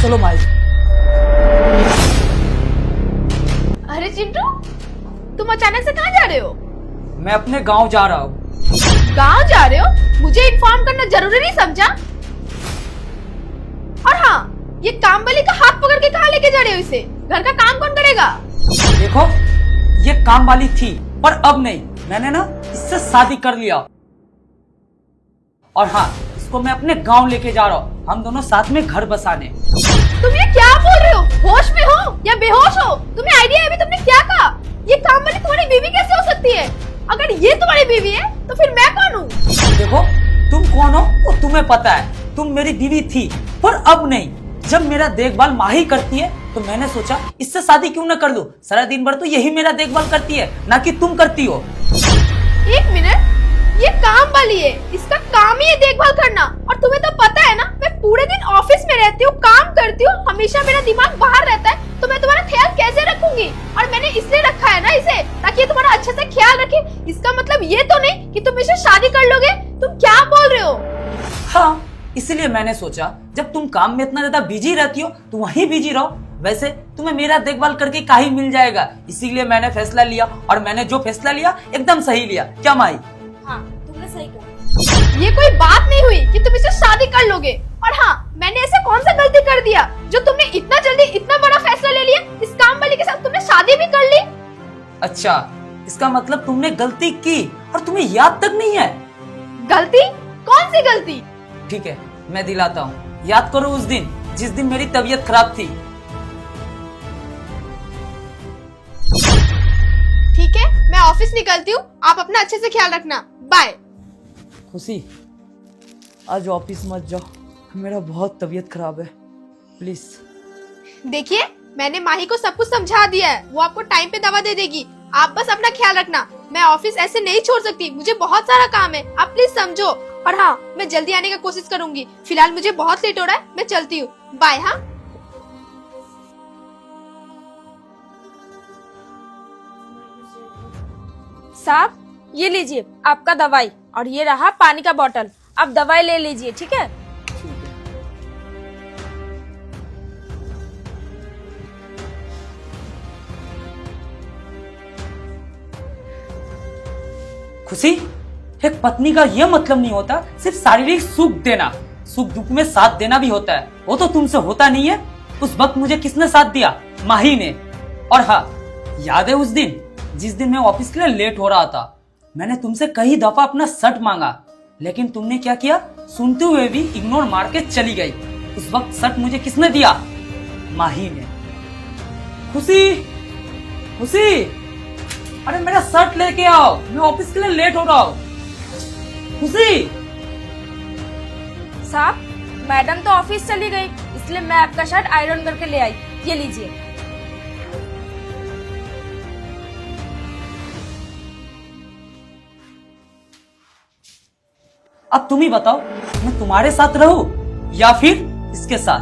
चलो माई। अरे चिंटू, तुम अचानक से कहाँ जा रहे हो? मैं अपने गांव जा रहा हूँ। गांव जा रहे हो? मुझे इन्फॉर्म करना जरूरी नहीं समझा? और हाँ, ये काम वाली का हाथ पकड़ के कहाँ लेके जा रहे हो इसे? घर का काम कौन करेगा? देखो, ये काम वाली थी पर अब नहीं, मैंने ना इससे शादी कर लिया। और हाँ, इसको मैं अपने गांव लेके जा रहा हूँ, हम दोनों साथ में घर बसाने। तुम ये क्या बोल रहे हो? होश में हो या बेहोश हो? तुम्हें आइडिया है अभी तुमने क्या कहा? ये काम वाली तुम्हारी बीवी कैसे हो सकती है? अगर ये तुम्हारी बीवी है तो फिर मैं कौन हूँ? देखो, तुम कौन हो वो तुम्हें पता है। तुम मेरी बीवी थी पर अब नहीं। जब मेरा देखभाल माही करती है तो मैंने सोचा इससे शादी क्यों न कर लूं। सारा दिन भर तो यही मेरा देखभाल करती है, ना कि तुम करती हो। एक मिनट, ये काम वाली है, इसका काम ही है देखभाल करना। और तुम्हें तो पता है ना, मैं पूरे दिन ऑफिस में रहती हूँ, काम करती हूँ, हमेशा मेरा दिमाग बाहर रहता है, तो मैं तुम्हारा ख्याल कैसे रखूंगी? और मैंने इसलिए रखा है ना इसे, ताकि ये तुम्हारा अच्छे से ख्याल रखे। इसका मतलब ये तो नहीं कि तुम इसे शादी कर लोगे। तुम क्या बोल रहे हो? हाँ, इसलिए मैंने सोचा जब तुम काम में इतना ज्यादा बिजी रहती हो तो वहीं बिजी रहो। वैसे तुम्हें मेरा देखभाल करके का ही मिल जाएगा, इसीलिए मैंने फैसला लिया। और मैंने जो फैसला लिया एकदम सही लिया। क्या माई? हाँ, तुमने सही कहा। ये कोई बात नहीं हुई कि तुम इसे शादी कर लोगे। और हाँ, मैंने ऐसे कौन सा गलती कर दिया जो तुमने इतना जल्दी इतना बड़ा फैसला ले लिया? इस काम वाली के साथ तुमने शादी भी कर ली? अच्छा, इसका मतलब तुमने गलती की और तुम्हें याद तक नहीं है? गलती? कौन सी गलती? ठीक है, मैं दिलाता हूँ। याद करो उस दिन जिस दिन मेरी तबीयत खराब थी। ठीक है, मैं ऑफिस निकलती हूँ, आप अपना अच्छे से ख्याल रखना। बाय। खुशी, आज ऑफिस मत जाओ, मेरा बहुत तबीयत खराब है, प्लीज। देखिए, मैंने माही को सब कुछ समझा दिया है, वो आपको टाइम पे दवा दे देगी। आप बस अपना ख्याल रखना। मैं ऑफिस ऐसे नहीं छोड़ सकती, मुझे बहुत सारा काम है, आप प्लीज समझो। और हाँ, मैं जल्दी आने का कोशिश करूंगी। फिलहाल मुझे बहुत लेट हो रहा है, मैं चलती हूँ। बाय। हाँ, साहब, ये लीजिए आपका दवाई, और ये रहा पानी का बोतल। आप दवाई ले लीजिए, ठीक है? खुशी, एक पत्नी का यह मतलब नहीं होता सिर्फ शारीरिक सुख देना, सुख दुख में साथ देना भी होता है। वो तो तुमसे होता नहीं है। उस वक्त मुझे किसने साथ दिया? माही ने। और हाँ, याद है उस दिन जिस दिन मैं ऑफिस के लिए लेट हो रहा था, मैंने तुमसे कई दफा अपना शर्ट मांगा, लेकिन तुमने क्या किया? सुनते हुए भी इग्नोर मार के चली गई। उस वक्त शर्ट मुझे किसने दिया? माही ने। खुशी, खुशी, अरे मेरा शर्ट लेके आओ, मैं ऑफिस के लिए लेट हो रहा हूँ। खुशी। साहब, मैडम तो ऑफिस चली गई, इसलिए मैं आपका शर्ट आयरन करके ले आई। ये लीजिए। अब तुम ही बताओ, मैं तुम्हारे साथ रहूं या फिर इसके साथ?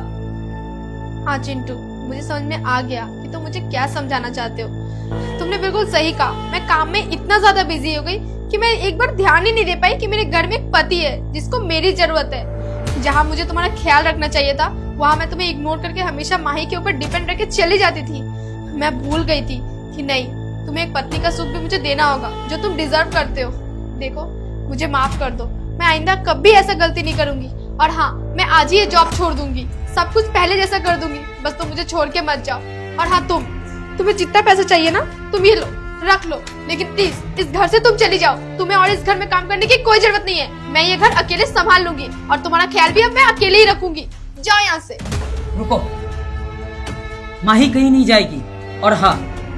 हाँ चिंटू, मुझे समझ में आ गया कि तुम मुझे क्या समझाना चाहते हो। तुमने बिल्कुल सही कहा। मैं काम में इतना ज्यादा बिजी हो गई कि मैं एक बार ध्यान ही नहीं दे पाई कि मेरे घर में एक पति है जिसको मेरी जरूरत है। जहाँ मुझे तुम्हारा ख्याल रखना चाहिए था, वहाँ मैं तुम्हें इग्नोर करके हमेशा माही के ऊपर डिपेंड रह के चली जाती थी। मैं भूल गई थी कि नहीं, तुम्हें एक पत्नी का सुख भी मुझे देना होगा जो तुम डिजर्व करते हो। देखो, मुझे माफ कर दो, मैं आइंदा कभी ऐसा गलती नहीं करूंगी। और हाँ, मैं आज ही ये जॉब छोड़ दूंगी, सब कुछ पहले जैसा कर दूंगी। बस तुम मुझे छोड़ के मत जाओ। और हाँ, तुम्हें जितना पैसा चाहिए ना, तुम ये लो, रख लो, लेकिन प्लीज इस घर से तुम चली जाओ। तुम्हें और इस घर में काम करने की कोई जरूरत नहीं है। मैं ये घर अकेले संभाल लूंगी और तुम्हारा ख्याल भी अब मैं अकेले ही रखूंगी। जाओ यहाँ से। रुको, माही कहीं नहीं जाएगी। और हाँ,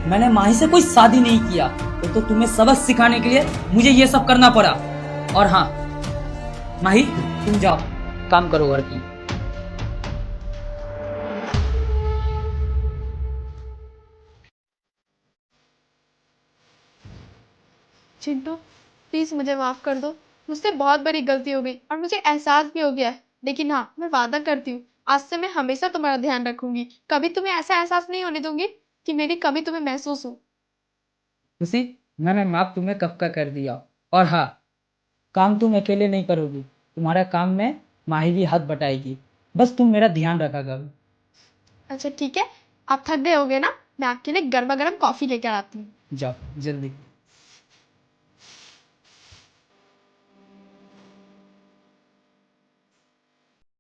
मैंने माही से कोई शादी नहीं किया, तो तुम्हें सबक सिखाने के लिए मुझे ये सब करना पड़ा। और हाँ माही, तुम जाओ, काम करो घर की। चिंटू, प्लीज मुझे माफ कर दो। मुझसे बहुत बड़ी गलती हो गई और मुझे एहसास भी हो गया है। लेकिन हाँ, मैं वादा करती हूँ, आज से मैं हमेशा तुम्हारा ध्यान रखूंगी। कभी तुम्हें ऐसा एहसास नहीं होने दूंगी कि मेरी कमी तुम्हें महसूस हो। खुशी, मैंने माफ तुम्हें कब का कर दिया। और हाँ, काम तुम अकेले नहीं करोगी, तुम्हारा काम में माही भी हाथ बटाएगी। बस तुम मेरा ध्यान रखा करो। अच्छा ठीक है, आप थक गए होगे ना, मैं आपके लिए गर्मा गर्म कॉफी लेकर आती हूँ। जाओ जल्दी।